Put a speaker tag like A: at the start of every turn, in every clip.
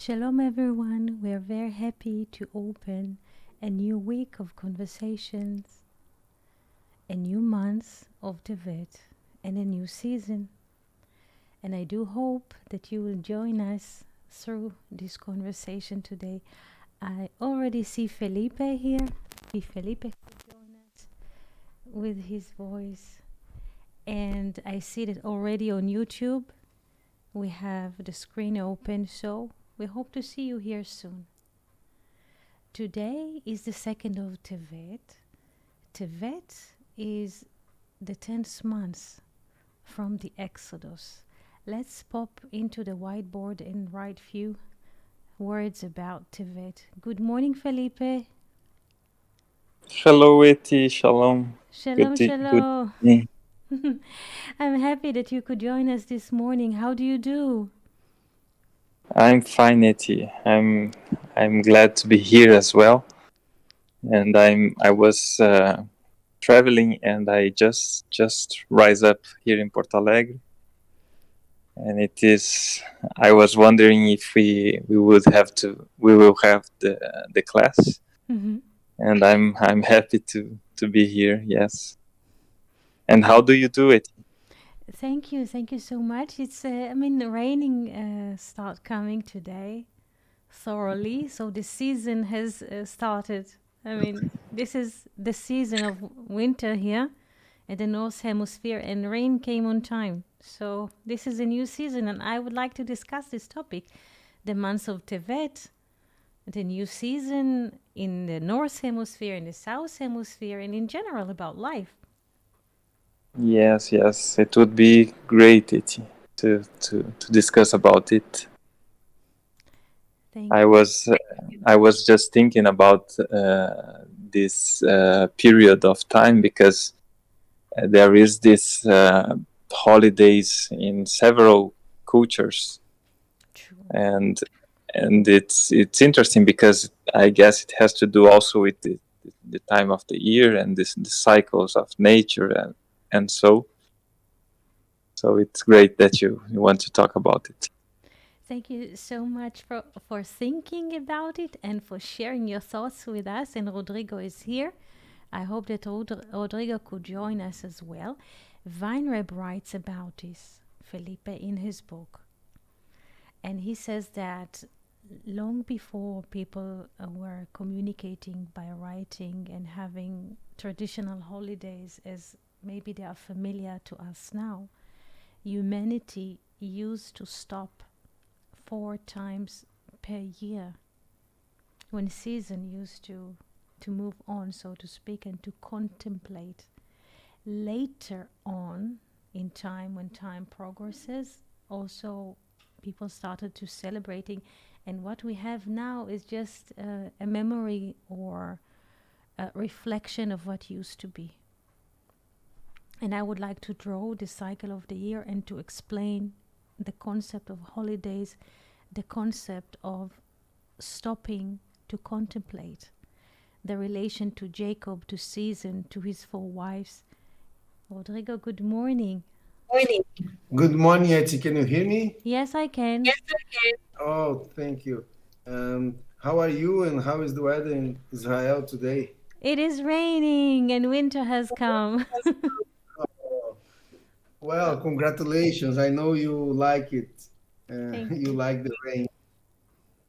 A: Shalom, everyone. We are very happy to open a new week of conversations, a new month of Tevet, and a new season. And I do hope that you will join us through this conversation today. I already see Felipe here. If Felipe could join us with his voice. And I see that already on YouTube we have the screen open, so we hope to see you here soon. Today is the 2nd of Tevet. Tevet is the 10th month from the Exodus. Let's pop into the whiteboard and write few words about Tevet. Good morning, Felipe.
B: Hello, Eti. Shalom.
A: Shalom,
B: Good
A: shalom.
B: evening.
A: I'm happy that you could join us this morning. How do you do?
B: I'm fine, Eti. I'm glad to be here as well. And I was traveling, and I just rise up here in Porto Alegre. And it is. I was wondering if we will have the class.
A: Mm-hmm.
B: And I'm happy to be here. Yes. And how do you do it?
A: Thank you so much. It's the raining start coming today thoroughly, so the season has started. This is the season of winter here in the North Hemisphere, and rain came on time. So this is a new season, and I would like to discuss this topic: the month of Tevet, the new season in the North Hemisphere, in the South Hemisphere, and in general about life.
B: Yes, yes. It would be great, Eti, to discuss about it.
A: Thank
B: I
A: you.
B: was I was just thinking about this period of time because there is this holidays in several cultures,
A: True.
B: and it's interesting because I guess it has to do also with the time of the year and the cycles of nature and so it's great that you want to talk about it.
A: Thank you so much for thinking about it and for sharing your thoughts with us. And Rodrigo is here. I hope that Rodrigo could join us as well. Weinreb writes about this, Felipe, in his book. And he says that long before people were communicating by writing and having traditional holidays as maybe they are familiar to us now, humanity used to stop 4 times per year when season used to move on, so to speak, and to contemplate. Later on in time, when time progresses, also people started to celebrating, and what we have now is just a memory or a reflection of what used to be. And I would like to draw the cycle of the year and to explain the concept of holidays, the concept of stopping to contemplate, the relation to Jacob, to season, to his 4 wives. Rodrigo, good morning.
C: Morning. Good morning, Eti. Can you hear me?
A: Yes, I can.
C: Yes, I can. Oh, thank you. How are you and how is the weather in Israel today?
A: It is raining and winter has come.
C: Oh, well, congratulations. I know you like it.
A: Thank
C: You
A: you.
C: like the rain.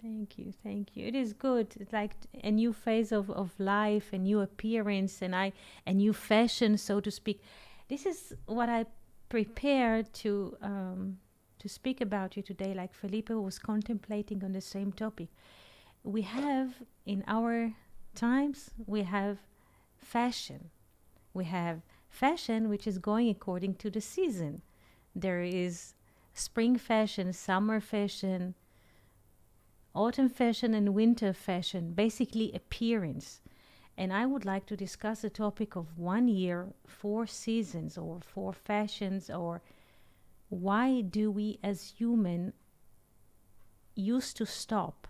A: Thank you. It is good. It's like a new phase of life, a new appearance, and a new fashion, so to speak. This is what I prepared to speak about you today. Like Felipe was contemplating on the same topic. We have in our times we have fashion. We have fashion which is going according to the season. There is spring fashion, summer fashion, autumn fashion and winter fashion, basically appearance. And I would like to discuss the topic of 1 year, 4 seasons, or 4 fashions, or why do we as human used to stop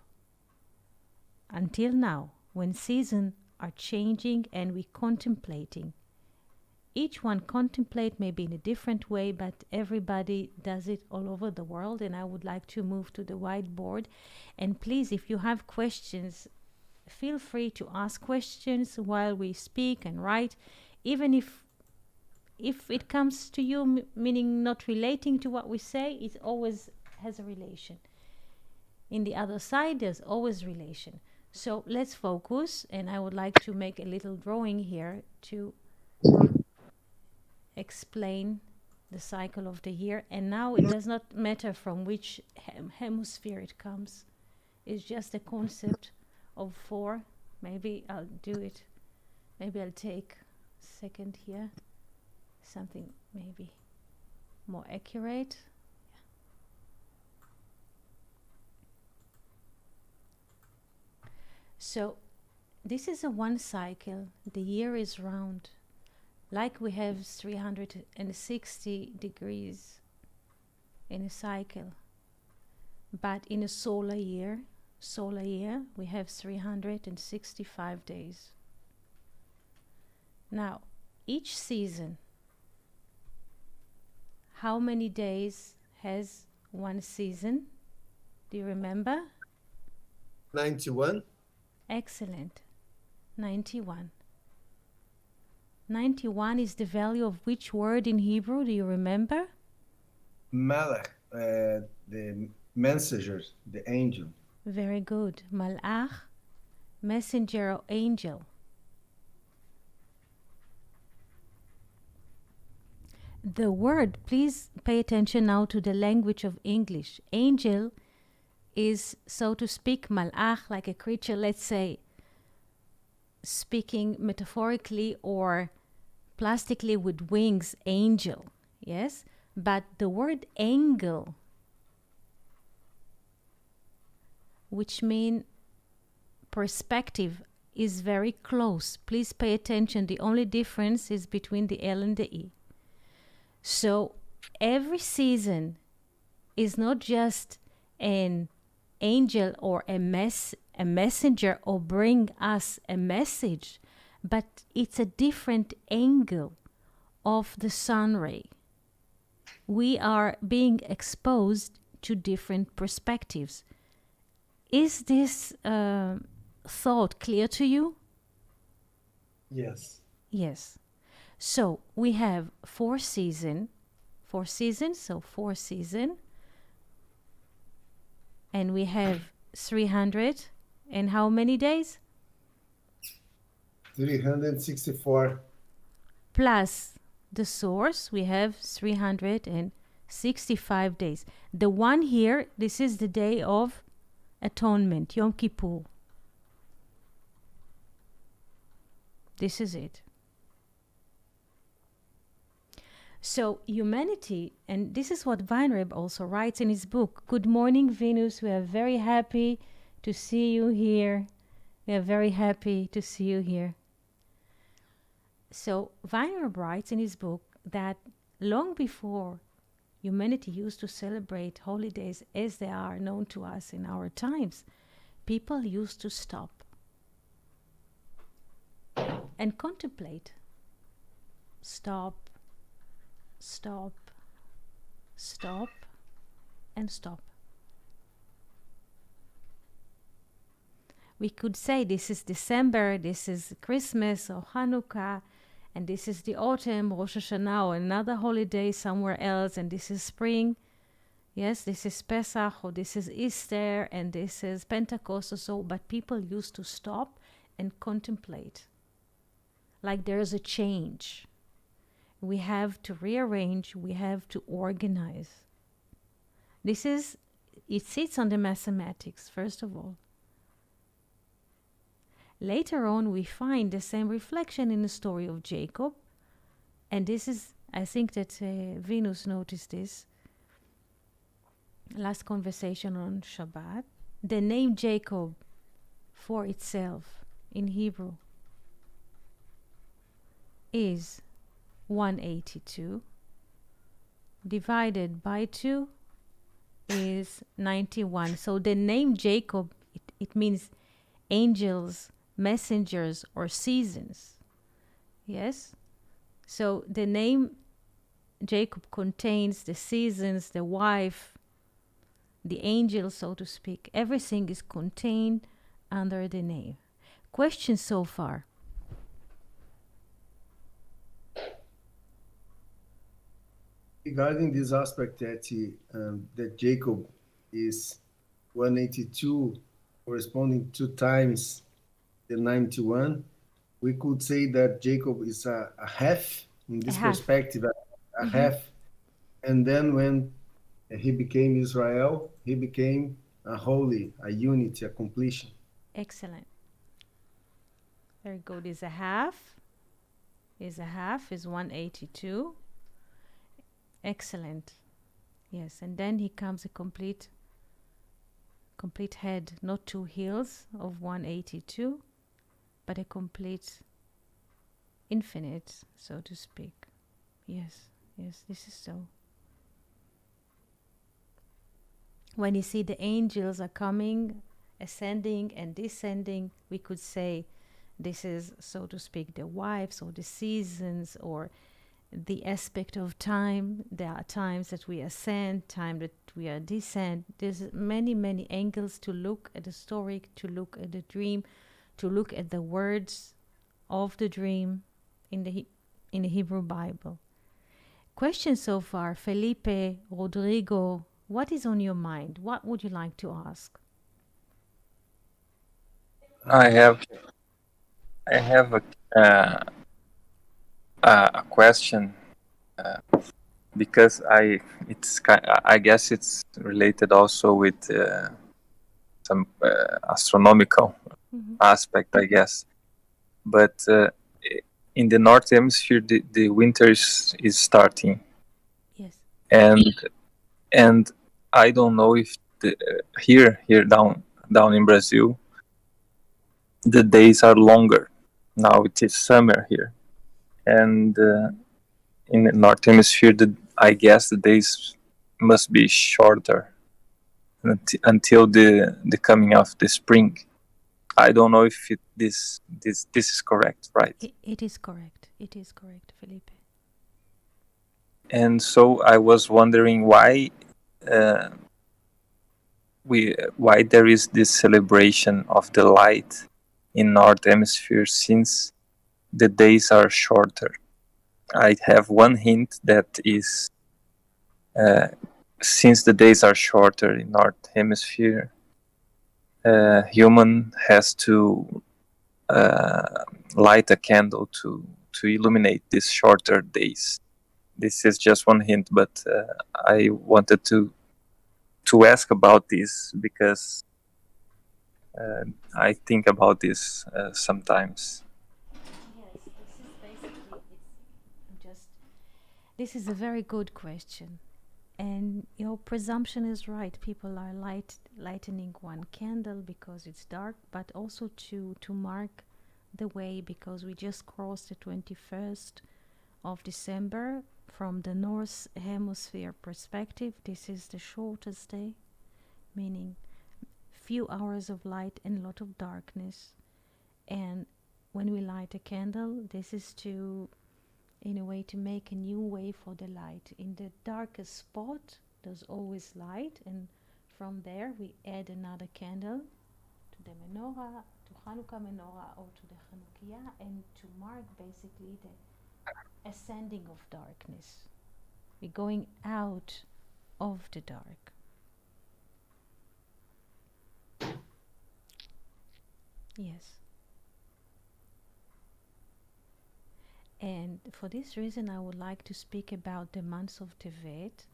A: until now when seasons are changing and we contemplating each one contemplate maybe in a different way, but everybody does it all over the world. And I would like to move to the whiteboard. And please, if you have questions, feel free to ask questions while we speak and write, even if it comes to you, meaning not relating to what we say, it always has a relation. In the other side, there's always relation. So let's focus, and I would like to make a little drawing here to explain the cycle of the year. And now it does not matter from which hemisphere it comes. It's just a concept of 4. Maybe I'll do it. Maybe I'll take a second here. Something maybe more accurate. So this is a one cycle. The year is round. Like we have 360 degrees in a cycle. But in a solar year, we have 365 days. Now, each season, how many days has one season? Do you remember?
C: 91.
A: Excellent. 91. 91 is the value of which word in Hebrew? Do you remember?
C: Malach, the messenger, the angel.
A: Very good. Malach, messenger or angel. The word, please pay attention now to the language of English. Angel is, so to speak, malach, like a creature, let's say, speaking metaphorically or plastically with wings, angel, yes? But the word angle, which means perspective, is very close. Please pay attention. The only difference is between the L and the E. So every season is not just an angel or a messenger or bring us a message, but it's a different angle of the sun ray. We are being exposed to different perspectives. Is this thought clear to you?
C: Yes.
A: Yes. So we have 4 seasons, so 4 seasons. And we have 300 and how many days?
C: 364.
A: Plus the source, we have 365 days. The one here, this is the day of atonement, Yom Kippur. This is it. So humanity, and this is what Weinreb also writes in his book, Good Morning Venus, we are very happy to see you here. We are very happy to see you here. So Weinreb writes in his book that long before humanity used to celebrate holidays as they are known to us in our times, people used to stop and contemplate. Stop, and stop. We could say this is December, this is Christmas or Hanukkah, and this is the autumn, Rosh Hashanah, or another holiday somewhere else, and this is spring. Yes, this is Pesach, or this is Easter, and this is Pentecost or so, but people used to stop and contemplate. Like there's a change. We have to rearrange, we have to organize. It sits on the mathematics, first of all. Later on, we find the same reflection in the story of Jacob. And this is, I think that Venus noticed this. Last conversation on Shabbat. The name Jacob for itself in Hebrew is 182. Divided by 2 is 91. So the name Jacob, it means angels, messengers, or seasons. Yes? So the name Jacob contains the seasons, the wife, the angel, so to speak. Everything is contained under the name. Questions so far?
C: Regarding this aspect that that Jacob is 182, corresponding to times the 91, we could say that Jacob is a half in
A: A
C: this
A: half.
C: perspective, a half. And then when he became Israel, he became a holy, a unity, a completion.
A: Excellent. Very good. Is a half. Is 182. Excellent. Yes, and then he comes a complete head, not two heels of 182, but a complete infinite, so to speak. Yes, this is so. When you see the angels are coming, ascending and descending, we could say this is, so to speak, the wives or the seasons or the aspect of time. There are times that we ascend, time that we are descend. There's many, many angles to look at the story, to look at the dream, to look at the words of the dream in the Hebrew Bible. Questions so far? Felipe, Rodrigo, what is on your mind? What would you like to ask?
B: I have a question because I guess it's related also with some astronomical aspect, I guess. But in the North Hemisphere, the winter is starting.
A: Yes.
B: And I don't know if here down in Brazil, the days are longer. Now it is summer here, and in the North Hemisphere, I guess the days must be shorter until the coming of the spring. I don't know if this is correct, right?
A: It is correct. It is correct, Felipe.
B: And so I was wondering why there is this celebration of the light in North Hemisphere since the days are shorter. I have one hint that is since the days are shorter in North Hemisphere, human has to light a candle to illuminate these shorter days. This is just one hint, but I wanted to ask about this because I think about this sometimes.
A: Yes, this is basically this is a very good question. And your presumption is right. People are lightening one candle because it's dark, but also to mark the way, because we just crossed the 21st of December. From the North Hemisphere perspective, this is the shortest day, meaning few hours of light and a lot of darkness. And when we light a candle, this is to, in a way, to make a new way for the light. In the darkest spot, there's always light, and from there we add another candle to the menorah, to Hanukkah menorah, or to the Chanukiah, and to mark basically the ascending of darkness. We're going out of the dark. Yes. And for this reason, I would like to speak about the months of Tevet.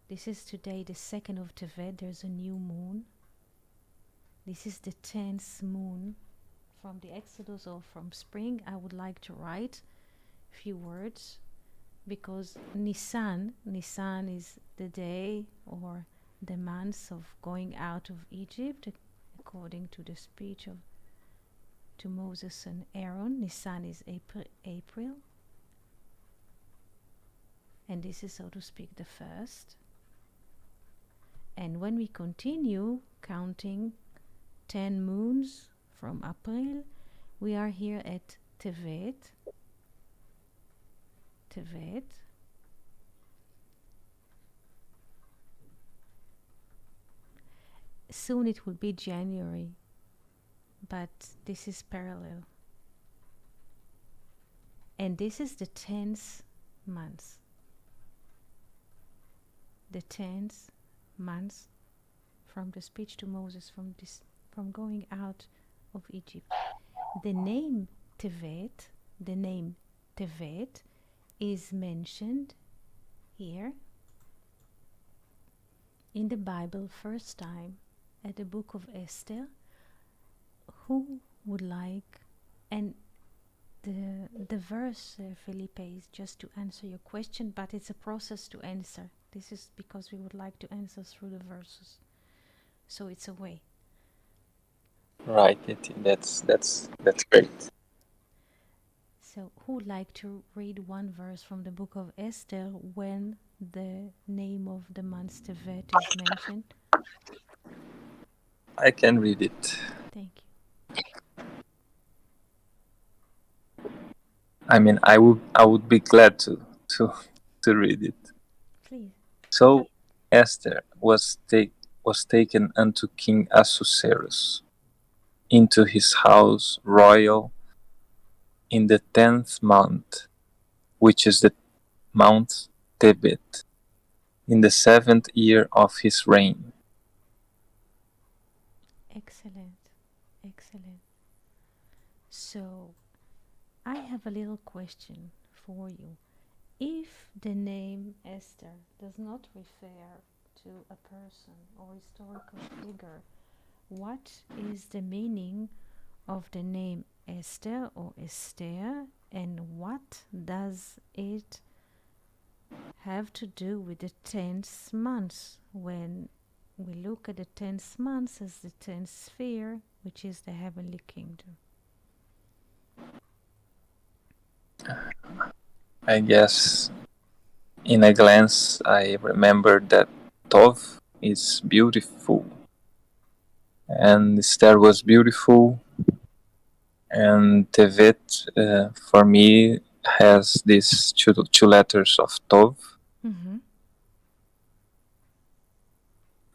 A: This is today the 2nd of Tevet. There's a new moon. This is the 10th moon from the Exodus or from spring. I would like to write a few words because Nisan is the day or the month of going out of Egypt, according to the speech to Moses and Aaron. Nisan is April, and this is, so to speak, the first. And when we continue counting 10 moons from April, we are here at Tevet. Tevet. Soon it will be January, but this is parallel. And this is the 10th month. The 10th month from the speech to Moses, from going out of Egypt. The name Tevet is mentioned here in the Bible first time at the book of Esther. Who would like, and the verse, Felipe, is just to answer your question, but it's a process to answer. This is because we would like to answer through the verses. So it's a way.
B: Right, that's great.
A: So who would like to read one verse from the book of Esther when the name of the month Tevet is mentioned?
B: I can read it.
A: Thank you.
B: I mean, I would be glad to read it.
A: Please.
B: So Esther was taken unto King Ahasuerus into his house royal in the 10th month, which is the month Tebet, in the 7th year of his reign.
A: Excellent. Excellent. So I have a little question for you. If the name Esther does not refer to a person or historical figure, what is the meaning of the name Esther or Esther, and what does it have to do with the 10th month when we look at the 10th month as the 10th sphere, which is the heavenly kingdom?
B: I guess in a glance I remember that Tov is beautiful and Esther was beautiful, and Tevet for me has these two letters of Tov.
A: Mm-hmm.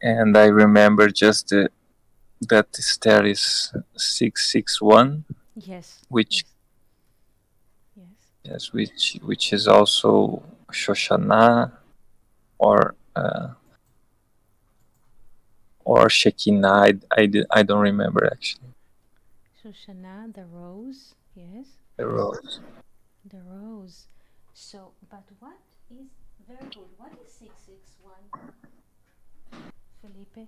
B: And I remember just that Esther is 661,
A: Yes.
B: which
A: Yes.
B: which is also Shoshana or Shekinah. I don't remember actually.
A: Shoshana, the rose. Yes.
B: The rose.
A: The rose. So, but what is very good? What is 661, Felipe?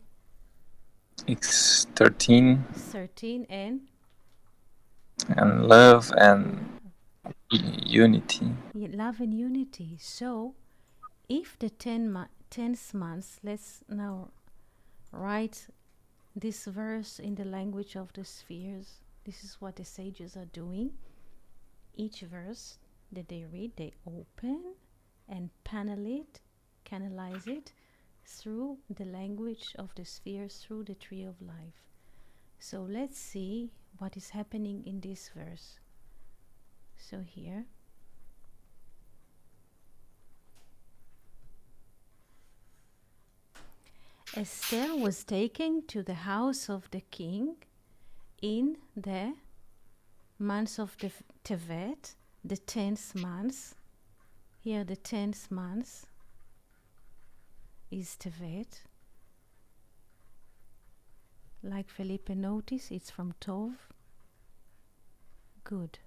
B: It's 13
A: 13 and
B: love and unity.
A: love and unity. So, if the 10th month, let's now write this verse in the language of the spheres. This is what the sages are doing. Each verse that they read, they open and canalize it through the language of the spheres, through the tree of life. So let's see what is happening in this verse. So here, Esther was taken to the house of the king in the month of the Tevet, the 10th month. Here the 10th month is Tevet. Like Felipe noticed, it's from Tov. Good.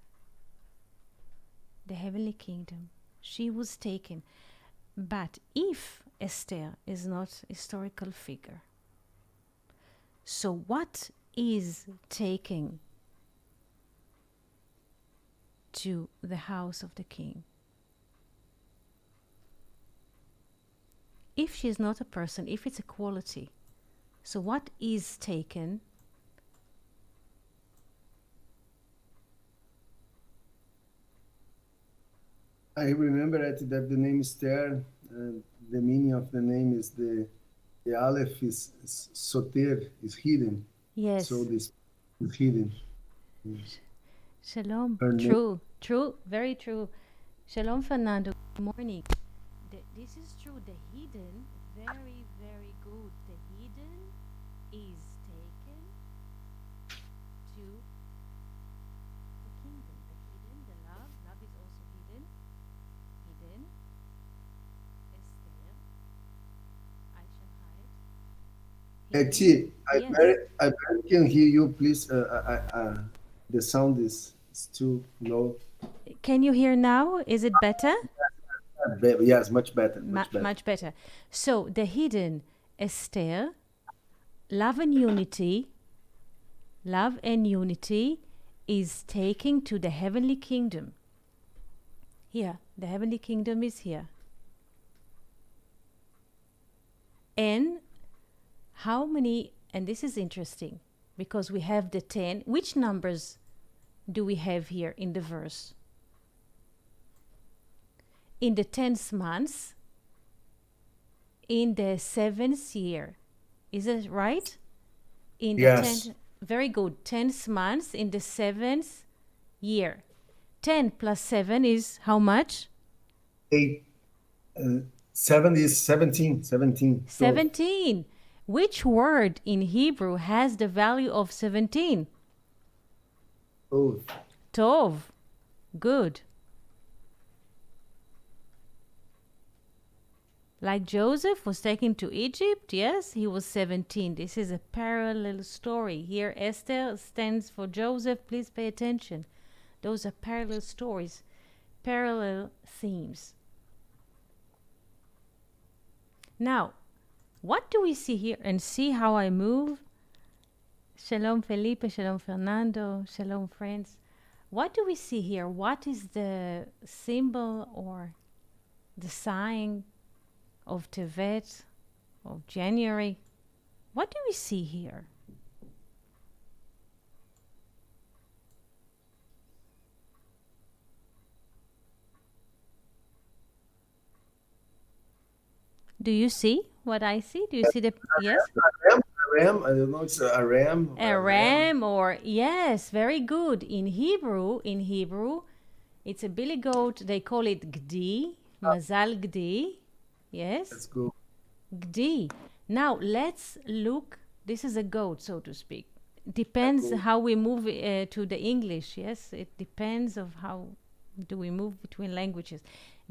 A: The heavenly kingdom. She was taken. But if Esther is not a historical figure, so what is taken to the house of the king? If she is not a person, if it's a quality, so what is taken?
C: I remember that the name Esther, the meaning of the name is the Aleph is soter, is hidden.
A: Yes.
C: So this is hidden.
A: Shalom.
C: Her name.
A: True, very true. Shalom, Fernando. Good morning. This is true. The hidden, very, very good. The hidden is taken to the kingdom. The hidden, the love. Love is also hidden. Hidden. Esther. I shall hide. Hidden.
C: T,
A: Yes.
C: I barely can hear you. Please, the sound is too low.
A: Can you hear now? Is it better?
C: Yes, much better, much better.
A: Much better. So the hidden, Esther, love and unity is taking to the heavenly kingdom. Here, the heavenly kingdom is here. And how many, and this is interesting because we have the 10. Which numbers do we have here in the verse? In the 10th month, in the 7th year. Is it right? In the
C: Yes.
A: 10th, very good. 10th month in the 7th year. 10 plus 7 is how much?
C: 8, 7 is 17. 17.
A: 17. Which word in Hebrew has the value of 17?
C: Oh,
A: Tov. Good. Like Joseph was taken to Egypt, yes, he was 17. This is a parallel story. Here, Esther stands for Joseph. Please pay attention. Those are parallel stories, parallel themes. Now, what do we see here? And see how I move? Shalom, Felipe. Shalom, Fernando. Shalom, friends. What do we see here? What is the symbol or the sign of Tevet, of January? What do we see here? Do you see what I see? Do you see the, yes?
C: Aram, I don't know, it's a ram.
A: A ram, or, yes, very good. In Hebrew, it's a billy goat. They call it Gdi, Mazal Gdi. Yes?
C: Let's go.
A: Gdi. Now, let's look. This is a goat, so to speak. Depends how we move to the English, yes? It depends of how do we move between languages.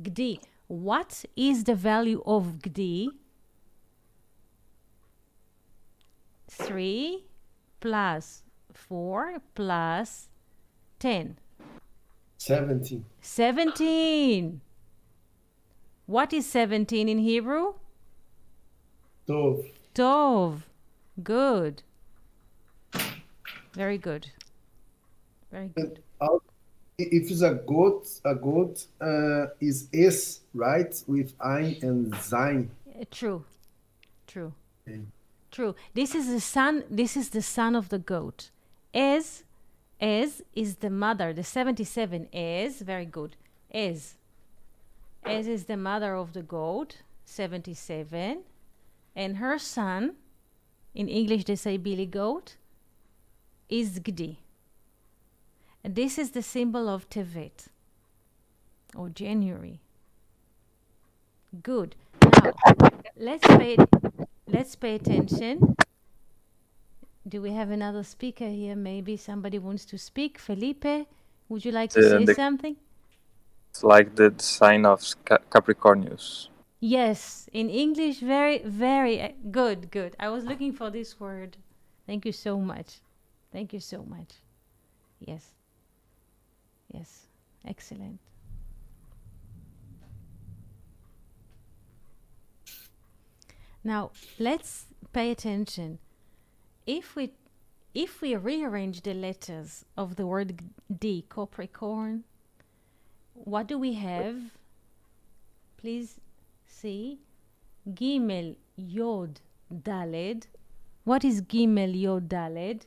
A: Gdi. What is the value of Gdi? 3 plus 4 plus 10.
C: 17.
A: 17. What is 17 in Hebrew?
C: Tov.
A: Tov. Good. Very good. Very good.
C: If it's a goat is S, right? With Ein and Zain.
A: True. True.
C: Okay.
A: True. This is the son of the goat. Ez is the mother. The 77 Ez, very good. Ez is the mother of the goat, 77. And her son, in English they say billy goat, is Gdi. And this is the symbol of Tevet, or January. Good. Now, let's pay attention. Do we have another speaker here? Maybe somebody wants to speak. Felipe, would you like to say something?
B: It's like the sign of Capricornus.
A: Yes, in English, very, very good, good. I was looking for this word. Thank you so much. Thank you so much. Yes. Yes, excellent. Now, let's pay attention. If we rearrange the letters of the word D, Capricorn, what do we have? Please see. Gimel Yod Daled. What is Gimel Yod Daled?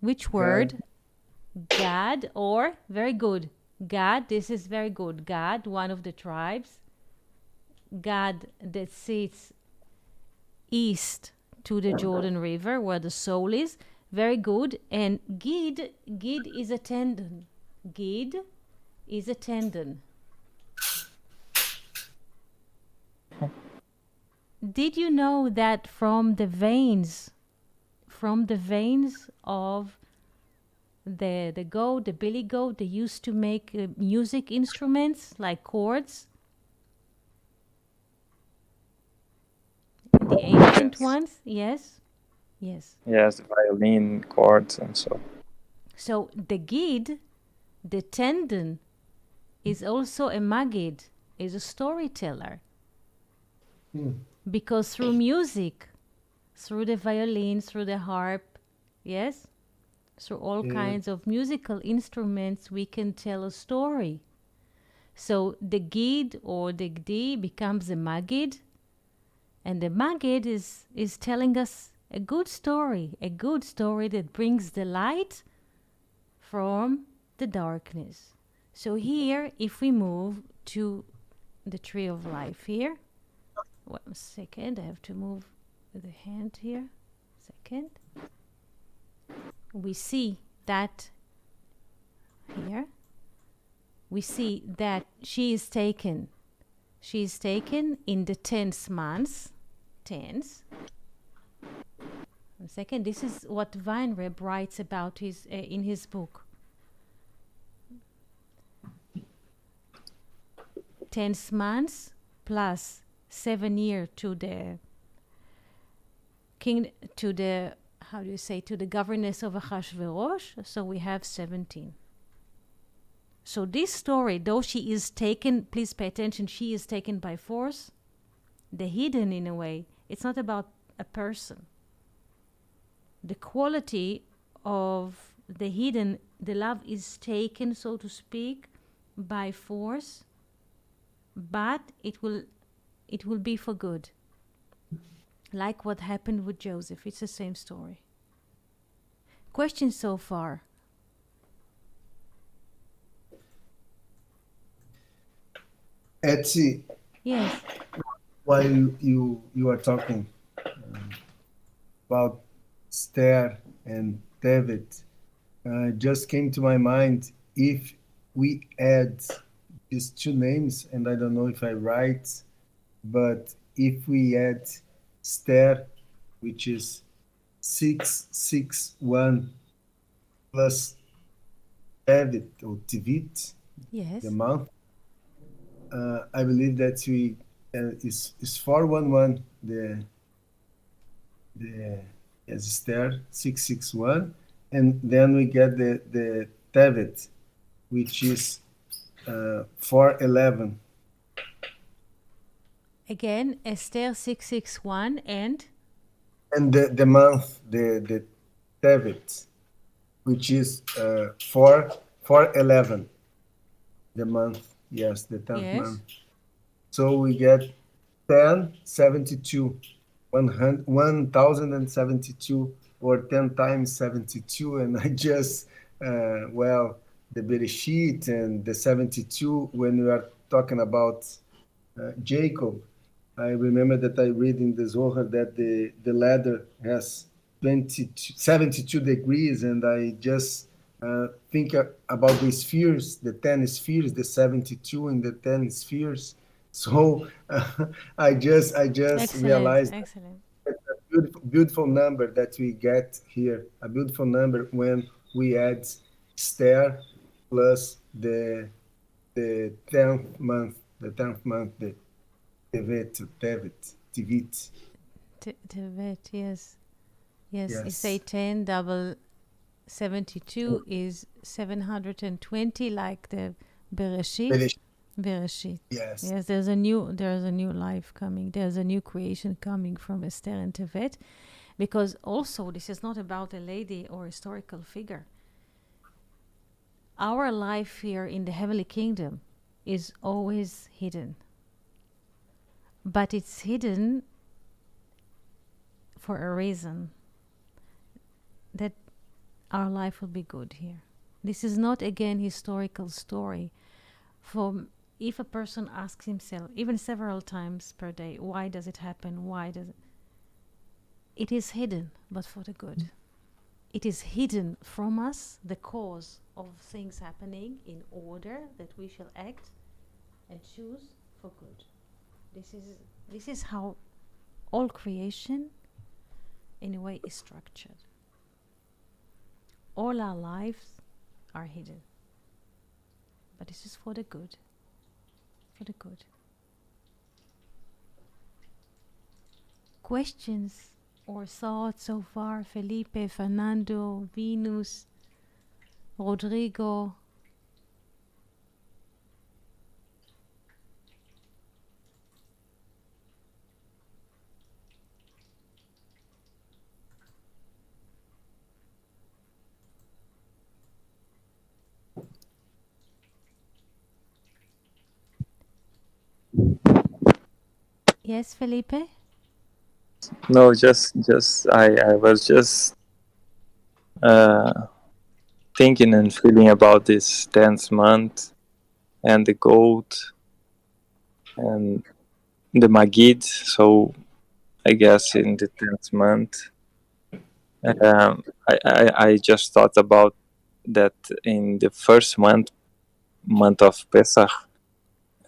A: Which word? Gad, or, very good, Gad. This is very good. Gad, one of the tribes. Gad that sits east to the Jordan River, where the soul is. Very good. And Gid is a tendon. Gid is a tendon. Did you know that from the veins of the goat, the billy goat, they used to make music instruments like chords? The ancient
B: Yes.
A: ones, yes? Yes.
B: Yes, violin chords and so.
A: So the gid, the tendon, is also a magid, is a storyteller. Because through music, through the violin, through the harp, yes? Through all kinds of musical instruments, we can tell a story. So the gid or the gdi becomes a magid, and the magid is telling us a good story that brings the light from the darkness. So here, if we move to the tree of life here, 1 second, I have to move the hand here. Second. We see that here. We see that she is taken. She is taken in the 10th month. 10th. 1 second. This is what Weinreb writes about in his book. 10th month plus 7 years to the king, to the, how do you say, to the governess of Achashverosh. So we have 17. So this story, though she is taken, please pay attention, she is taken by force, the hidden in a way, it's not about a person. The quality of the hidden, the love is taken, so to speak, by force, but it will be for good. Like what happened with Joseph. It's the same story. Questions so far?
C: Etsy,
A: Yes.
C: while you are talking about Esther and David, just came to my mind, if we add these two names, and I don't know if I write, but if we add Esther, which is 661 plus David or Tivit,
A: Yes.
C: the month, I believe that we is 411 the as Esther 661, and then we get the Tevet, which is 411.
A: Again, Esther 661 and
C: The month, the Tevet, which is 411. The month, yes, the 10th
A: yes.
C: month. So we get 1072, 1072, or 10 times 72. And I just, the Bereshit and the 72, when we are talking about Jacob, I remember that I read in the Zohar that the ladder has 72 degrees, and I just think about the spheres, the 10 spheres, the 72 and the 10 spheres. So I just realized
A: Excellent.
C: a beautiful number that we get here, a beautiful number when we add Esther plus the 10th month, the Tevet, Tivit.
A: Tevet, yes. Yes, you
C: Yes.
A: say 10 double 72 is 720, like the Bereshit. Bereshit.
C: Yes.
A: Yes, there's a new life coming. There's a new creation coming from Esther and Tevet, because also this is not about a lady or historical figure. Our life here in the heavenly kingdom is always hidden, but it's hidden for a reason, that our life will be good here. This is not again historical story. For if a person asks himself, even several times per day, why does it happen? Why does it? It is hidden, but for the good. it is hidden from us, the cause of things happening, in order that we shall act and choose for good. This is how all creation, in a way, is structured. All our lives are hidden, but this is for the good. For the good. Questions or thoughts so far, Felipe, Fernando, Venus, Rodrigo? Yes, Felipe?
B: No, just I was just thinking and feeling about this 10th month and the goat and the Magid. So I guess in the 10th month, I just thought about that in the first month of Pesach,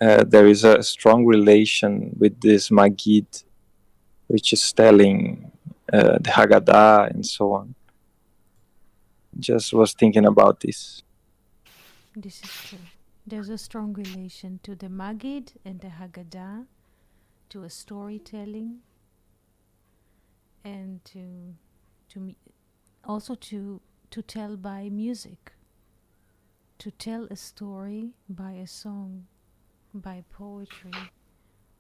B: there is a strong relation with this Magid, which is telling the Haggadah and so on. Just was thinking about this.
A: This is true. There's a strong relation to the Magid and the Haggadah, to a storytelling, and also to tell by music, to tell a story by a song, by poetry,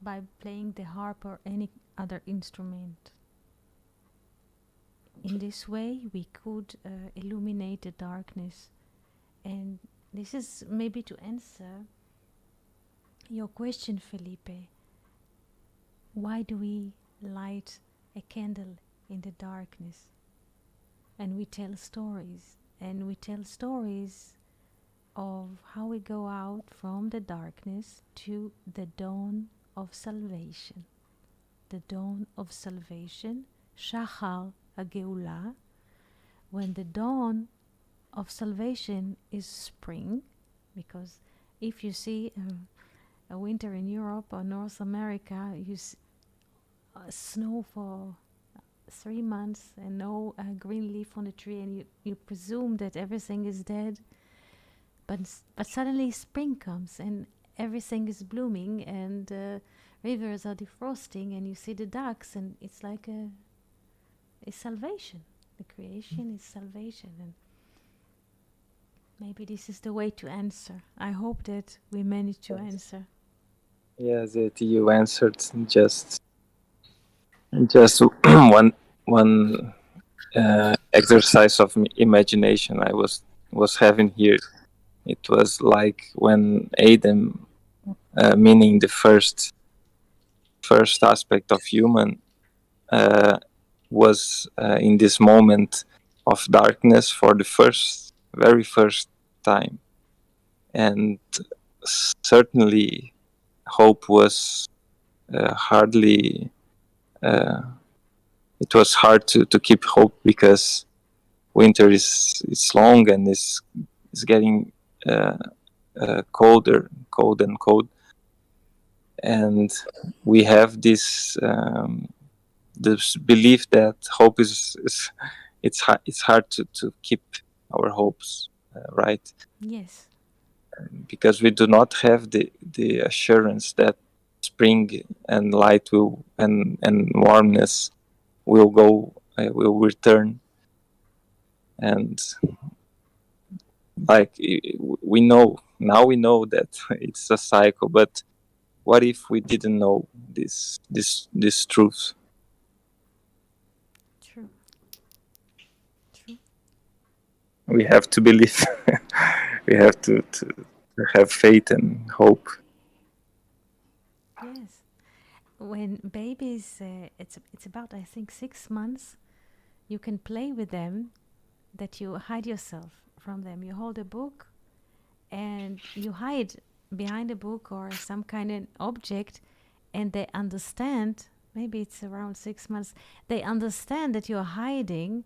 A: by playing the harp or any other instrument. In this way, we could illuminate the darkness. And this is maybe to answer your question, Felipe. Why do we light a candle in the darkness? And we tell stories. And we tell stories of how we go out from the darkness to the dawn of salvation. The dawn of salvation, Shachar HaGeulah, when the dawn of salvation is spring, because if you see a winter in Europe or North America, you snow for 3 months and no green leaf on the tree, and you presume that everything is dead. But suddenly spring comes and everything is blooming, and rivers are defrosting, and you see the ducks, and it's like a salvation. The creation is salvation, and maybe this is the way to answer. I hope that we managed to answer.
B: Yes, that you answered just one exercise of imagination I was having here. It was like when Adam, meaning the first aspect of human, was in this moment of darkness for the very first time, and certainly hope was hardly. It was hard to keep hope because winter is long and is getting cold and cold, and we have this belief that hope is it's hard to keep our hopes, right?
A: Yes.
B: Because we do not have the assurance that spring and light will and warmness will will return, and like we know that it's a cycle, but what if we didn't know this truth?
A: True.
B: We have to believe. We have to have faith and hope.
A: Yes. When babies, it's about, I think, 6 months, you can play with them, that you hide yourself from them. You hold a book and you hide behind a book or some kind of object, and they understand, maybe it's around 6 months, they understand that you're hiding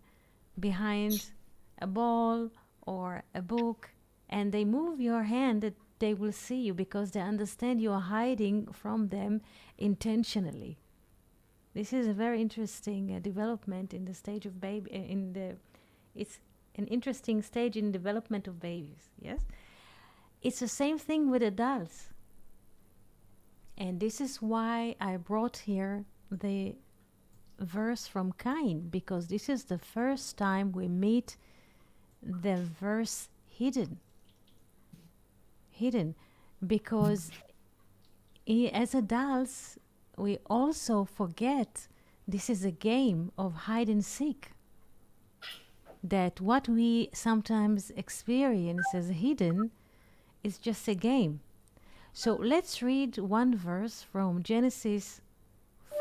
A: behind a ball or a book, and they move your hand, that they will see you because they understand you are hiding from them intentionally. This is a very interesting development in the stage of baby. It's an interesting stage in development of babies. Yes, it's the same thing with adults, and this is why I brought here the verse from Cain, because this is the first time we meet the verse hidden, because as adults we also forget this is a game of hide and seek, that what we sometimes experience as hidden is just a game. So let's read one verse from Genesis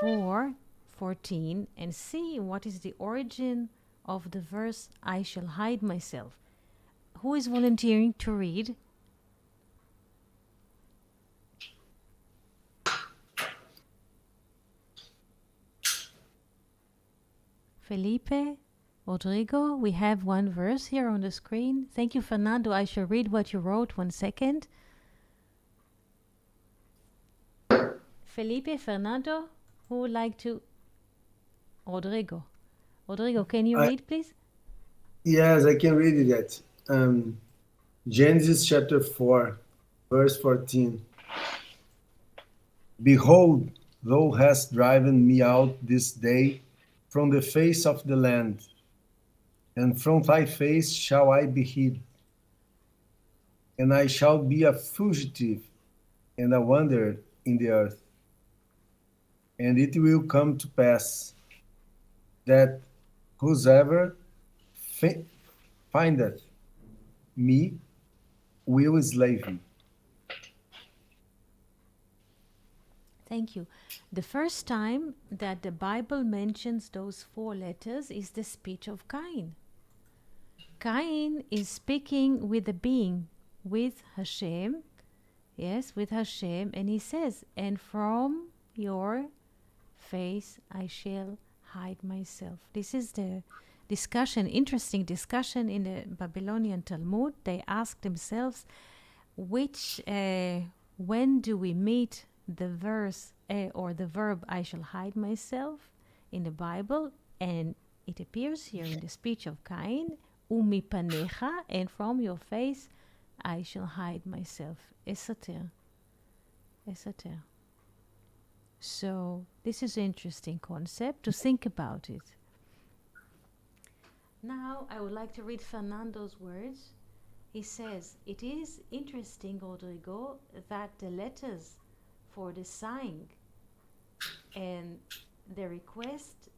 A: 4:14 and see what is the origin of the verse, I shall hide myself. Who is volunteering to read? Felipe, Rodrigo, we have one verse here on the screen. Thank you, Fernando. I shall read what you wrote. 1 second. Felipe, Fernando, who would like to? Rodrigo. Rodrigo, can you read, please?
C: Yes, I can read it yet. Genesis chapter 4, verse 14. Behold, thou hast driven me out this day from the face of the land, and from thy face shall I be hid, and I shall be a fugitive and a wanderer in the earth. And it will come to pass that whosoever findeth me will slay me.
A: Thank you. The first time that the Bible mentions those 4 letters is the speech of Cain. Cain is speaking with the being, with Hashem, yes, with Hashem, and he says, and from your face I shall hide myself. This is the discussion, interesting discussion in the Babylonian Talmud. They ask themselves, when do we meet the verse or the verb I shall hide myself in the Bible? And it appears here in the speech of Cain, umipanecha, and from your face I shall hide myself. Esater. Esater. So this is an interesting concept to think about it. Now I would like to read Fernando's words. He says, it is interesting, Rodrigo, that the letters for the sighing and the request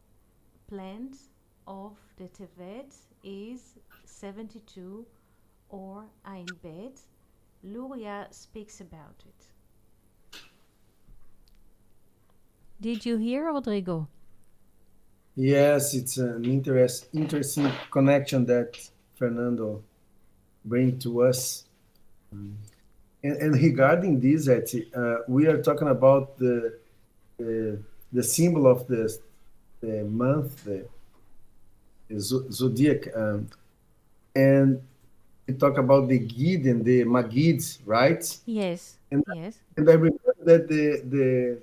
A: plans of the Tevet is 72 or Ain Bet. Luria speaks about it. Did you hear, Rodrigo?
C: Yes, it's an interesting connection that Fernando bring to us. And regarding this, we are talking about the symbol of the month, the zodiac, and we talk about the Gid and the Magid, right?
A: Yes.
C: And,
A: yes.
C: And I remember that the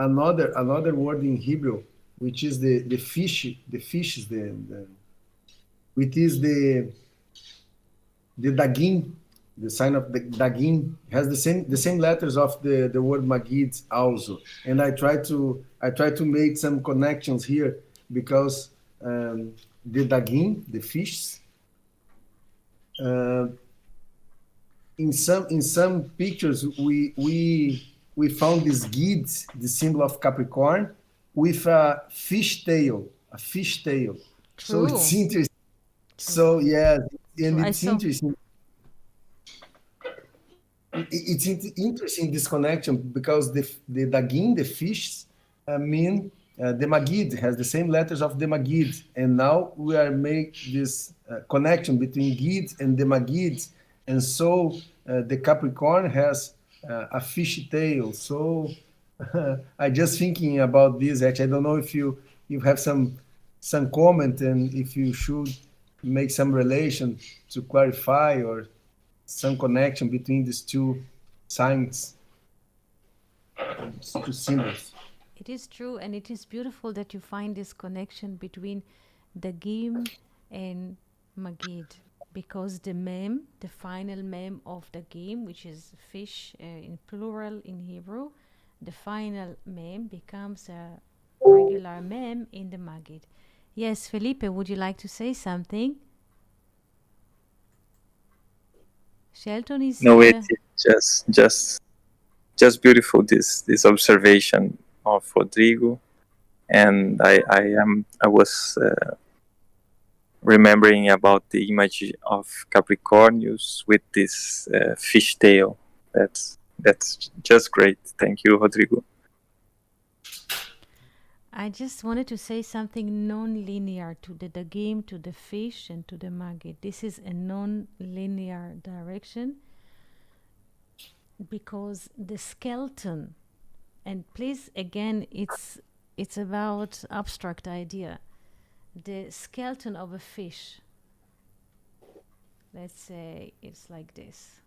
C: another word in Hebrew, which is the fishes, which is the dagim, the sign of the dagim has the same letters of the word magid also. And I try to make some connections here because the dagim, the fish, in some pictures we found this gid, the symbol of Capricorn, with a fish tail.
A: True.
C: So it's interesting. True. So yeah, and it's interesting. It's interesting, this connection, because the dagim, the fish, mean the magid, has the same letters of the magid, and now we are make this connection between gid and the magid, and so the Capricorn has a fish tail. So I just thinking about this. Actually, I don't know if you have some some comment, and if you should make some relation to clarify or some connection between these two signs, these two symbols.
A: It is true, and it is beautiful that you find this connection between the Gim and Magid, because the mem, the final mem of the Gim, which is fish in plural in Hebrew, the final mem becomes a regular mem in the Magid. Yes, Felipe, would you like to say something? Shelton is
B: No, it's just beautiful, this observation of Rodrigo. And I was remembering about the image of Capricornius with this fish tail. That's just great. Thank you, Rodrigo.
A: I just wanted to say something non-linear to the dagim, to the fish, and to the magid. This is a non-linear direction because the skeleton, and please again, it's about abstract idea. The skeleton of a fish. Let's say it's like this.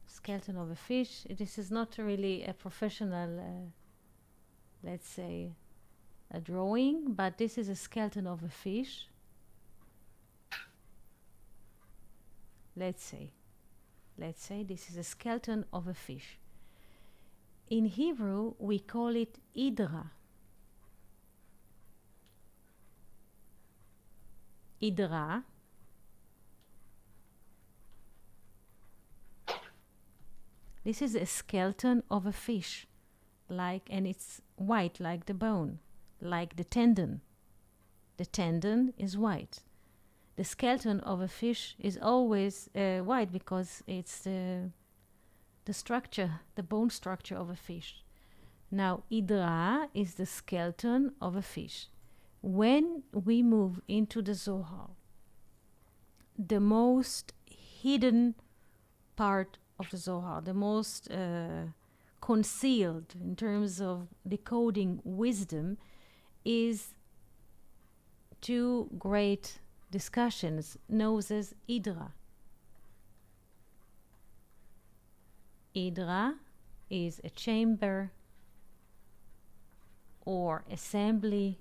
A: Skeleton of a fish. This is not really a professional, let's say, a drawing, but this is a skeleton of a fish. Let's say this is a skeleton of a fish. In Hebrew, we call it idra. Idra. This is a skeleton of a fish, and it's white like the bone, like the tendon. The tendon is white. The skeleton of a fish is always white because it's the structure, the bone structure of a fish. Now, idra is the skeleton of a fish. When we move into the Zohar, the most hidden part of the Zohar, the most concealed in terms of decoding wisdom, is two great discussions known as Idra. Idra is a chamber or assembly,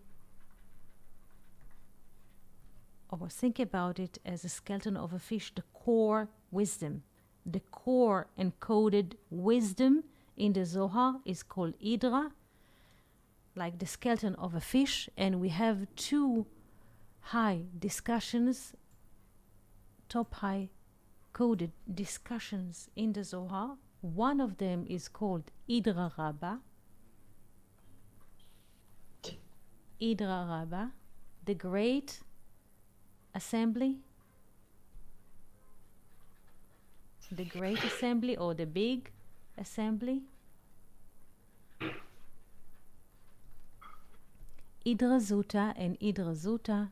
A: or think about it as a skeleton of a fish, the core wisdom. The core encoded wisdom in the Zohar is called Idra, like the skeleton of a fish, and we have two high discussions, top high coded discussions in the Zohar. One of them is called Idra Rabbah. Idra Rabbah, the great assembly, the great assembly or the big assembly. Idra Zuta and Idra Zuta,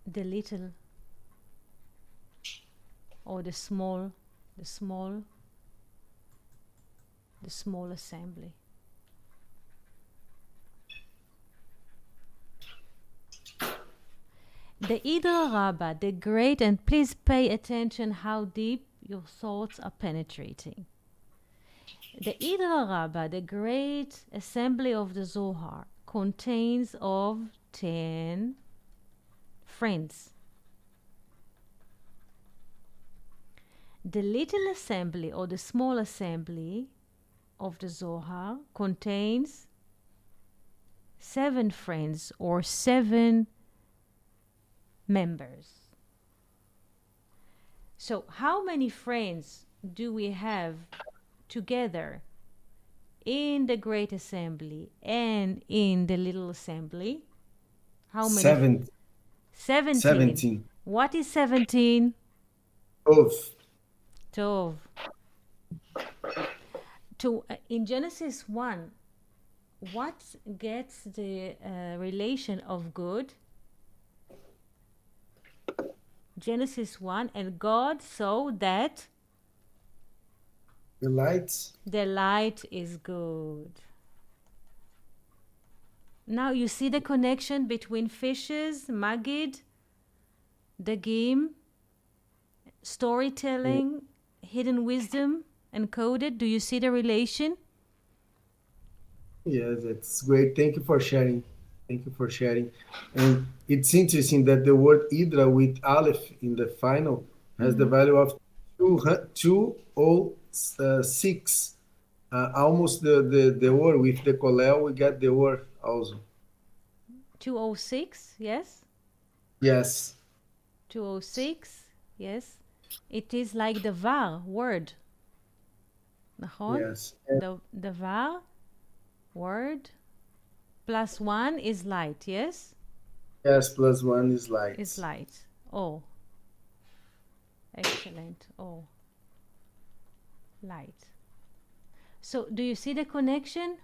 A: the little or the small assembly. The Idra Rabbah, the great, and please pay attention how deep your thoughts are penetrating. The Idra Rabbah, the great assembly of the Zohar, contains of 10 friends. The little assembly or the small assembly of the Zohar contains 7 friends or 7 members. So how many friends do we have together in the great assembly and in the little assembly? How many? 17.
C: 17.
A: What is 17?
C: Both.
A: Tov. In Genesis 1, what gets the relation of good? Genesis 1, and God saw that
C: The lights.
A: The light is good. Now you see the connection between fishes, Magid, the game, storytelling, hidden wisdom, encoded. Do you see the relation?
C: Yes, that's great. Thank you for sharing. Thank you for sharing. And it's interesting that the word Hydra with Aleph in the final has the value of 206. Almost the word with the Kolel, we get the word also.
A: 206, yes?
C: Yes,
A: 206, yes. It is like the var word. נכון?
C: yes,
A: The var word plus 1 is light, yes?
C: yes. Plus one is
A: Is
C: light.
A: light. Oh, excellent. Oh, light. So, do you see the connection?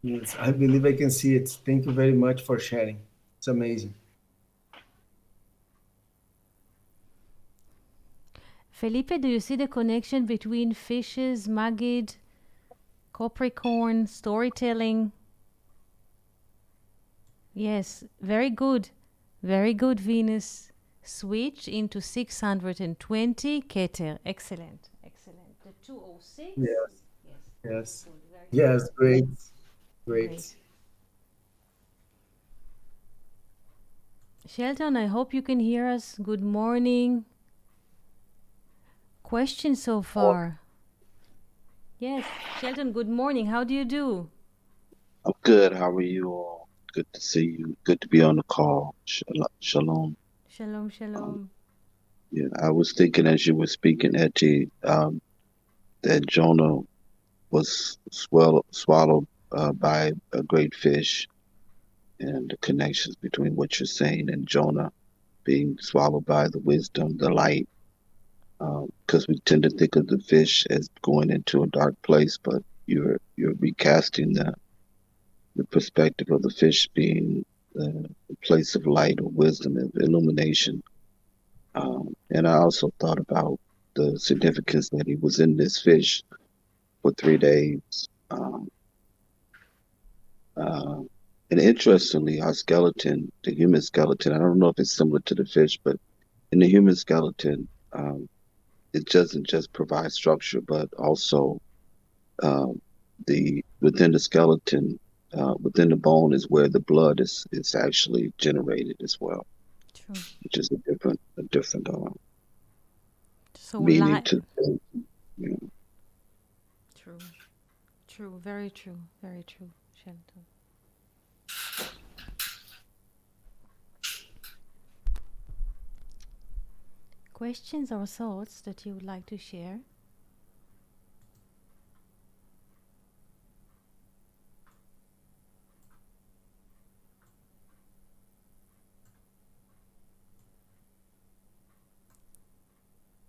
C: Yes, I believe I can see it. Thank you very much for sharing. It's amazing.
A: Felipe, do you see the connection between fishes, Magid, Capricorn, storytelling? Yes, very good. Very good, Venus. Switch into 620 Keter. Excellent. Excellent. The 206?
C: Yes,
A: Yes.
C: yes,
A: Good. Very
C: yes. Great, great.
A: great. Shelton, I hope you can hear us. Good morning. Questions so far? Yes. Shelton, good morning. How do you do?
D: I'm good. How are you all? Good to see you. Good to be on the call. Shalom.
A: Shalom,
D: Um,
A: shalom.
D: yeah, I was thinking as you were speaking, Etty, that Jonah was swallowed by a great fish, and the connections between what you're saying and Jonah being swallowed by the wisdom, the light. Because we tend to think of the fish as going into a dark place, but you're recasting the perspective of the fish being the place of light or wisdom and illumination. And I also thought about the significance that he was in this fish for 3 days. Um, uh, and interestingly, our skeleton, the human skeleton, I don't know if it's similar to the fish, but in the human skeleton, it doesn't just provide structure, but also um, the within the skeleton, within the bone is where the blood is actually generated as well,
A: True.
D: which is a different
A: So,
D: meaning to you know.
A: true. True. Very true. Very true, Shelton. Questions or thoughts that you would like to share?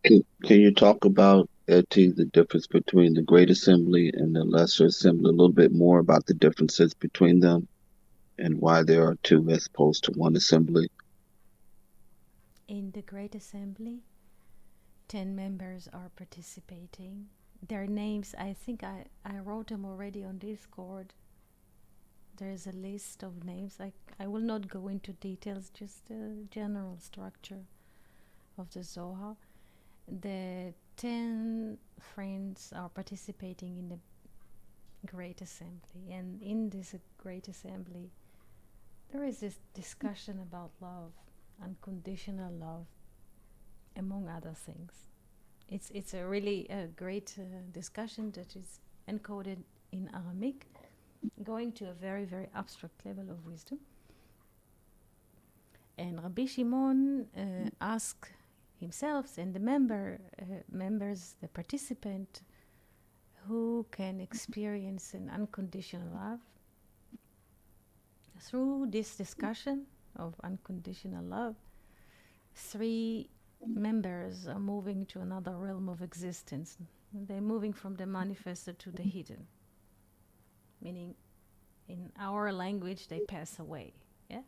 D: Can you talk about, Etty, the difference between the Great Assembly and the Lesser Assembly, a little bit more about the differences between them and why there are two as opposed to one assembly?
A: In the Great Assembly, 10 members are participating. Their names, I think I wrote them already on Discord. There's a list of names. I will not go into details, just the general structure of the Zohar. The 10 friends are participating in the Great Assembly. And in this Great Assembly, there is this discussion about love, unconditional love, among other things. It's a really great discussion that is encoded in Aramaic, going to a very, very abstract level of wisdom. And Rabbi Shimon asked himself and the members, the participant, who can experience an unconditional love. Through this discussion of unconditional love, 3 members are moving to another realm of existence. They're moving from the manifested to the hidden, meaning in our language they pass away. Yeah,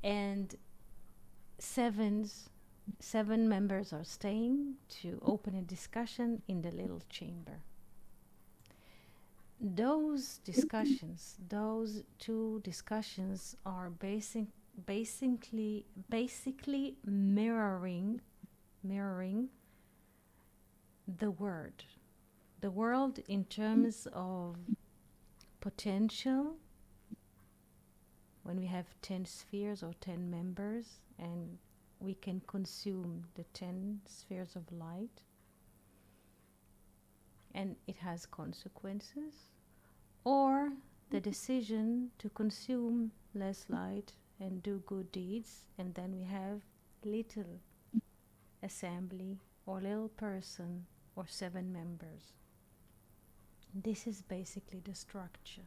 A: and 7s 7 members are staying to open a discussion in the little chamber. Those discussions, those 2 discussions are basically mirroring the world in terms of potential. When we have 10 spheres or 10 members, and we can consume the 10 spheres of light, and it has consequences, or the decision to consume less light and do good deeds, and then we have little assembly or little person or 7 members. This is basically the structure.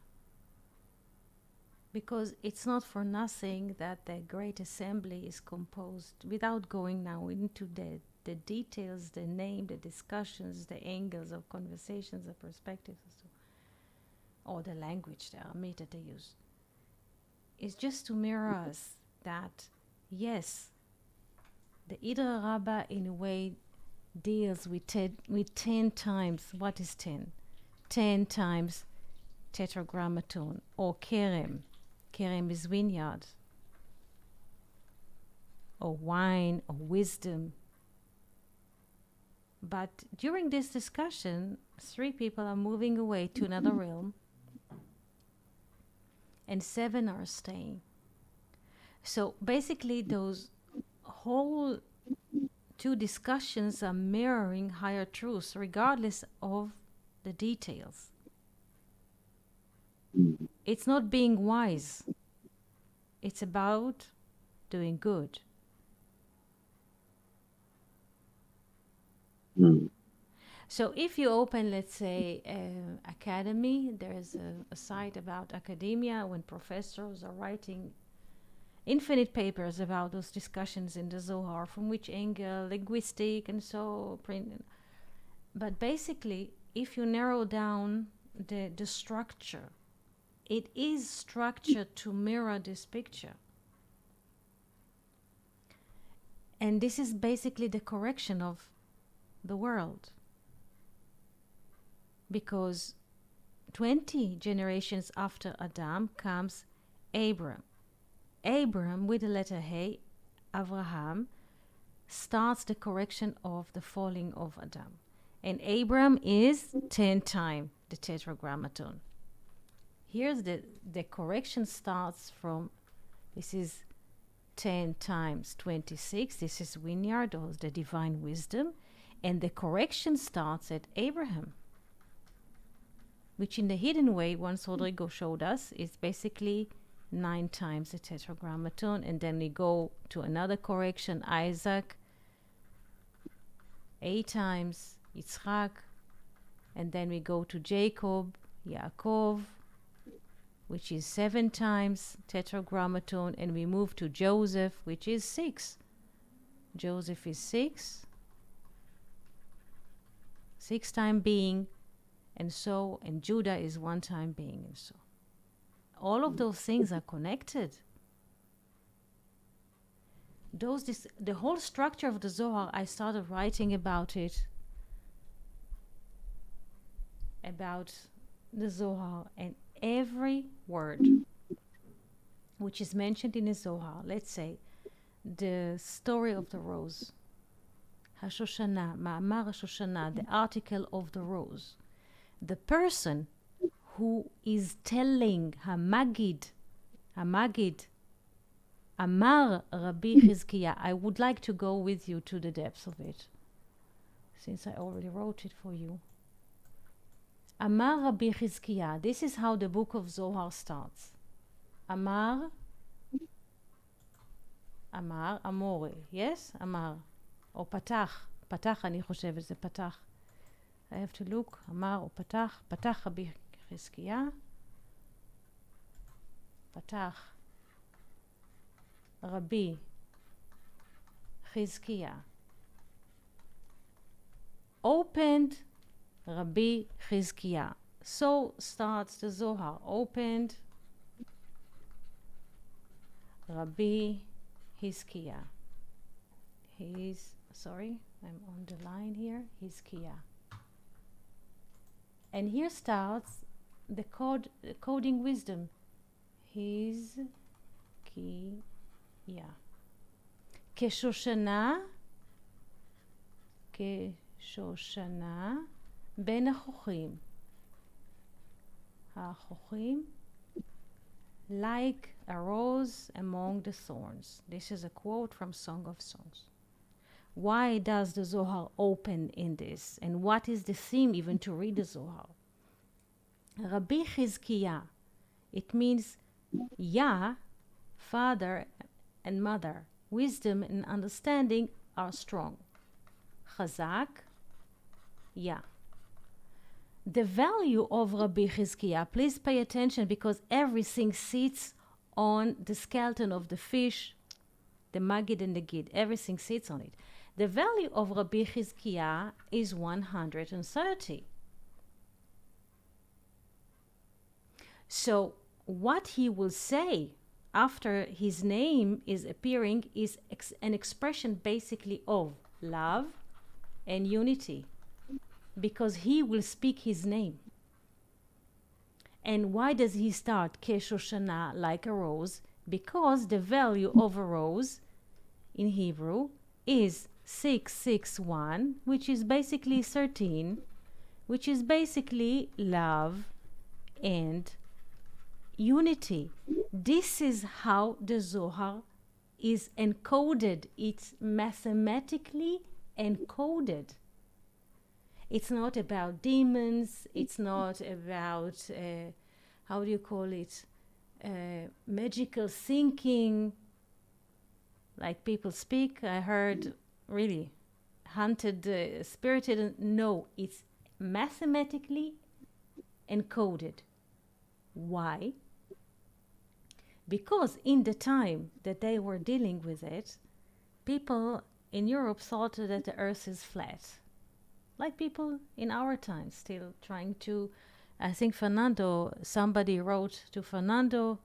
A: Because it's not for nothing that the Great Assembly is composed, without going now into the details, the name, the discussions, the angles of conversations, the perspectives, or the language, the Aramaic that they use. It's just to mirror us that, yes, the Idra Rabbah in a way deals with 10 times. What is 10? 10 times tetragrammaton or kerem. Kerem is vineyard, or wine, or wisdom. But during this discussion, 3 people are moving away to another realm, and 7 are staying. So basically, those whole 2 discussions are mirroring higher truths, regardless of the details. It's not being wise. It's about doing good. So if you open, let's say, academy, there is a site about academia when professors are writing infinite papers about those discussions in the Zohar, from which angle, linguistic, and so print. But basically, if you narrow down the structure, it is structured to mirror this picture. And this is basically the correction of the world. Because 20 generations after Adam comes Abram. Abram, with the letter He, Avraham, starts the correction of the falling of Adam. And Abram is 10 times the tetragrammaton. Here's the correction starts from, this is 10 times 26, this is vineyard, or the divine wisdom, and the correction starts at Abraham, which in the hidden way, once Rodrigo showed us, is basically 9 times the tetragrammaton, and then we go to another correction, Isaac, 8 times, Yitzchak, and then we go to Jacob, Yaakov, which is 7 times tetragrammaton, and we move to Joseph, which is 6. Joseph is 6 time being, and so, and Judah is 1 time being, and so. All of those things are connected. The whole structure of the Zohar, I started writing about it, about the Zohar, and every word which is mentioned in the Zohar, let's say, the story of the rose, Hashoshana, Ma'amar Hashoshana, the article of the rose, the person who is telling Hamagid, Amar Rabbi Chizkiah. I would like to go with you to the depths of it, since I already wrote it for you. Amar Rabbi Chizkiah. This is how the book of Zohar starts. Amar, Amore, yes? Amar. או פתח, פתח אני חושבת, זה פתח. I have to look, אמר או פתח, פתח רבי חזקיה, פתח רבי חזקיה. Opened Rabbi Chizkiah. So starts the Zohar. Opened Rabbi Chizkiah. Sorry, I'm on the line here. Hizkiah. And here starts the coding wisdom. Hizkiah. Keshoshana בין החוכים. החוכים, like a rose among the thorns. This is a quote from Song of Songs. Why does the Zohar open in this? And what is the theme even to read the Zohar? Rabbi Chizkiah, it means Yah, father and mother. Wisdom and understanding are strong. Chazak, Yah. The value of Rabbi Chizkiah, please pay attention because everything sits on the skeleton of the fish, the Magid and the Gid. Everything sits on it. The value of Rabbi Chizkiah is 130. So what he will say after his name is appearing is an expression basically of love and unity, because he will speak his name. And why does he start Keshoshana, like a rose? Because the value of a rose in Hebrew is 661, which is basically 13, which is basically love and unity. This is how the Zohar is encoded. It's mathematically encoded. It's not about demons. It's not about, how do you call it, magical thinking, like people speak. I heard really hunted, spirited. No, it's mathematically encoded. Why? Because in the time that they were dealing with it, people in Europe thought that the earth is flat. Like people in our time still trying to, I think somebody wrote to Fernando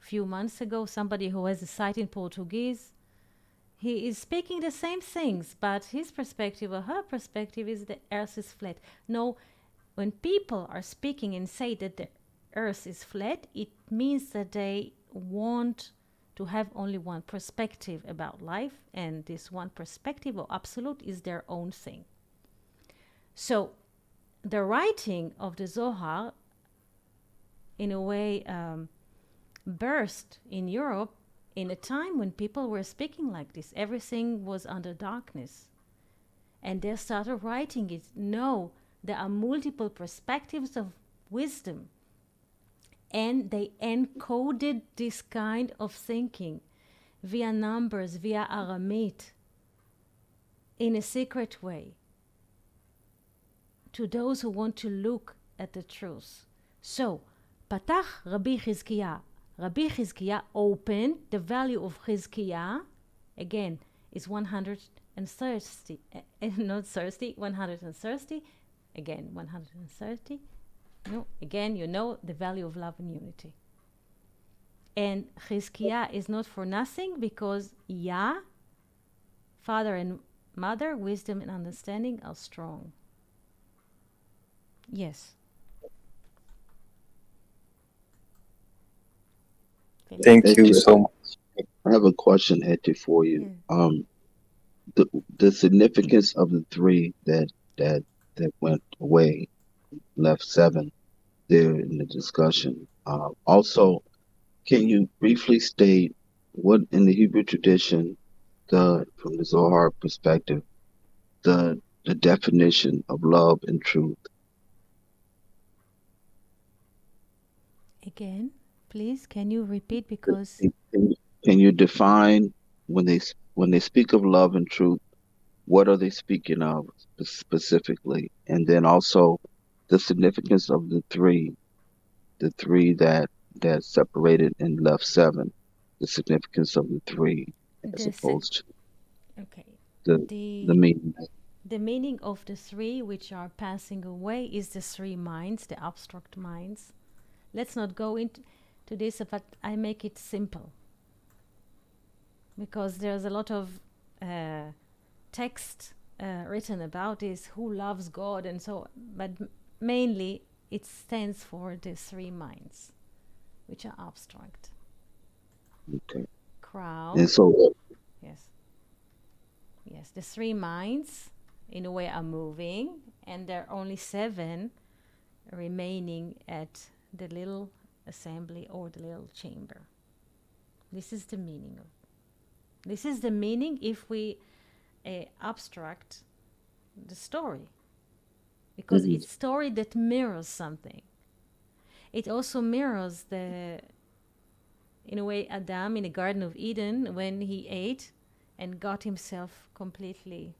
A: a few months ago, somebody who has a site in Portuguese. He is speaking the same things, but his perspective or her perspective is the earth is flat. No, when people are speaking and say that the earth is flat, it means that they want to have only one perspective about life, and this one perspective or absolute is their own thing. So the writing of the Zohar, in a way, burst in Europe in a time when people were speaking like this. Everything was under darkness. And they started writing it. No, there are multiple perspectives of wisdom. And they encoded this kind of thinking via numbers, via Aramaic, in a secret way, to those who want to look at the truth. So, Patach Rabbi Chizkiah. Rabbi Chizkiah opened the value of Chizkiah, again, is 130, not 30, 130, again, 130. No, again, you know the value of love and unity. And Chizkiah is not for nothing, because Yah, father and mother, wisdom and understanding are strong. Yes.
B: Thank you so much.
D: I have a question, Hetty, for you. Yeah. The significance of the three that went away, left 7 there in the discussion. Also, can you briefly state what in the Hebrew tradition, from the Zohar perspective, the definition of love and truth?
A: Again, please, can you repeat? Because
D: can you define when they speak of love and truth, what are they speaking of specifically? And then also the significance of the three that separated and left 7, the significance of the three as opposed to the meaning.
A: The meaning of the three which are passing away is the three minds, the abstract minds. Let's not go into this, but I make it simple, because there's a lot of text written about this, who loves God and so, but mainly it stands for the three minds, which are abstract.
D: Okay.
A: Crown.
D: And so,
A: Yes. Yes, the three minds in a way are moving, and there are only 7 remaining at the little assembly or the little chamber. This is the meaning of. This is the meaning if we abstract the story, because it's story that mirrors something. It also mirrors the, in a way, Adam in the Garden of Eden when he ate and got himself completely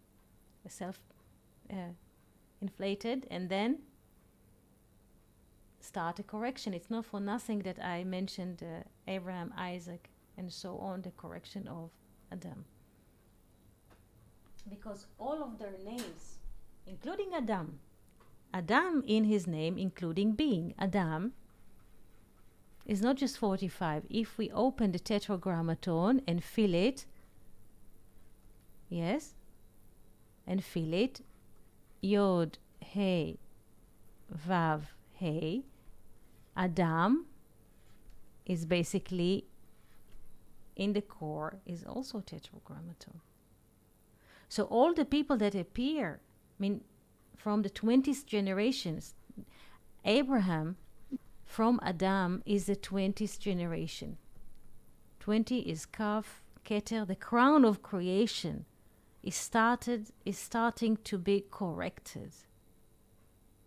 A: inflated, and then start a correction. It's not for nothing that I mentioned Abraham, Isaac, and so on, the correction of Adam. Because all of their names, including Adam in his name, including being Adam, is not just 45. If we open the Tetragrammaton and fill it, yes, and fill it, Yod, He, Vav, He, Adam is basically in the core is also Tetragrammaton. So all the people that appear, I mean, from the 20th generations, Abraham from Adam is the 20th generation. 20 is Kaf, Keter, the crown of creation is starting to be corrected.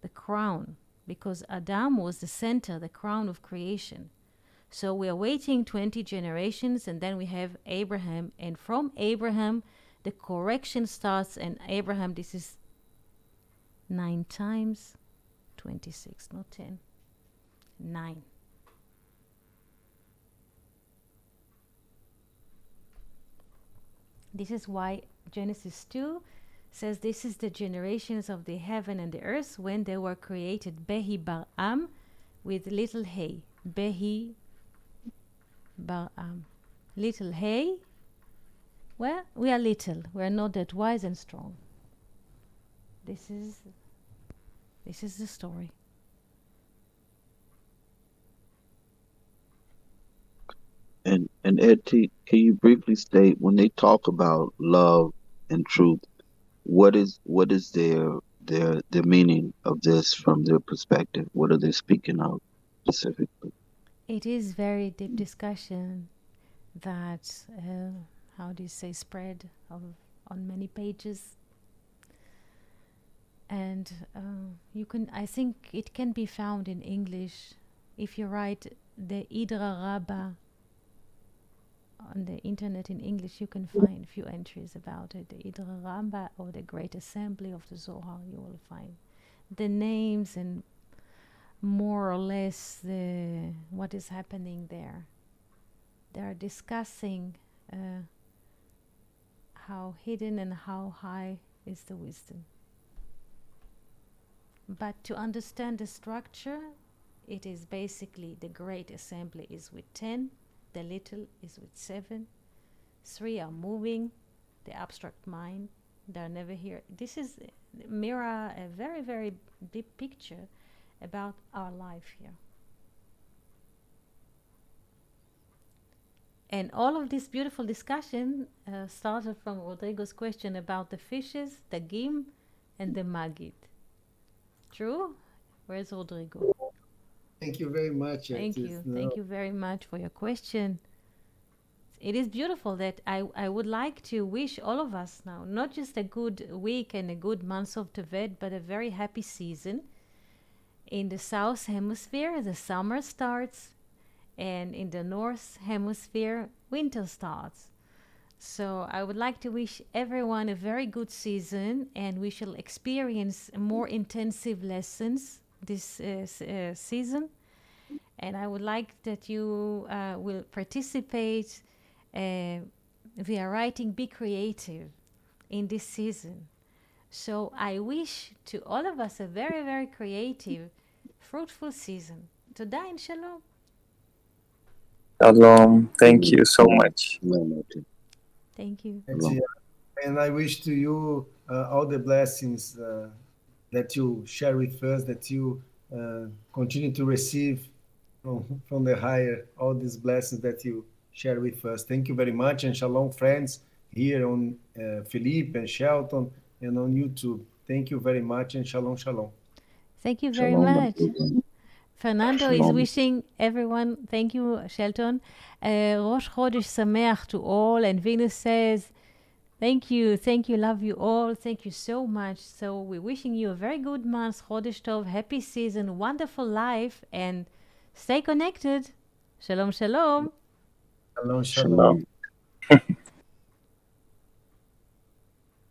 A: The crown, because Adam was the center, the crown of creation. So we are waiting 20 generations, and then we have Abraham, and from Abraham the correction starts, and Abraham, this is 9 times 26, not 10. 9. This is why Genesis 2 says this is the generations of the heaven and the earth when they were created. Behi Bar'am with little He. Behi Bar'am. Little He. Well, we are little. We are not that wise and strong. This is the story.
D: and Ed, can you briefly state when they talk about love and truth, what is their meaning of this from their perspective? What are they speaking of specifically?
A: It is very deep discussion that, how do you say, spread on many pages. And I think it can be found in English. If you write the Idra Rabbah on the internet in English, you can find a few entries about it. The Idra Rabbah or the Great Assembly of the Zohar, you will find the names and more or less what is happening there. They are discussing how hidden and how high is the wisdom. But to understand the structure, it is basically the Great Assembly is with 10, the little is with 7, 3 are moving, the abstract mind, they're never here. This is mirror a very, very deep picture about our life here. And all of this beautiful discussion started from Rodrigo's question about the fishes, the Gim, and the Magid. True? Where's Rodrigo?
C: Thank you very much.
A: Thank you. Thank you very much for your question. It is beautiful that I would like to wish all of us now, not just a good week and a good month of Tevet, but a very happy season. In the South Hemisphere, the summer starts, and in the North Hemisphere, winter starts. So I would like to wish everyone a very good season, and we shall experience more intensive lessons this season. And I would like that you will participate via writing, be creative in this season. So I wish to all of us a very, very creative, fruitful season. Toda and Shalom.
B: Shalom. Thank you so much.
A: Thank you.
C: Thank you. And I wish to you all the blessings that you share with us, that you continue to receive from the higher, all these blessings that you share with us. Thank you very much. And shalom, friends, here on Philippe and Shelton and on YouTube. Thank you very much, and shalom, shalom.
A: Thank you very
D: Shalom,
A: much.
D: everyone.
A: Fernando is
D: Shalom.
A: wishing everyone, thank you, Shelton, Rosh Chodesh Sameach to all. And Venus says, thank you, love you all, thank you so much. So we're wishing you a very good month, Chodesh Tov, happy season, wonderful life, and stay connected. Shalom, shalom.
C: Shalom, shalom.
D: Shalom.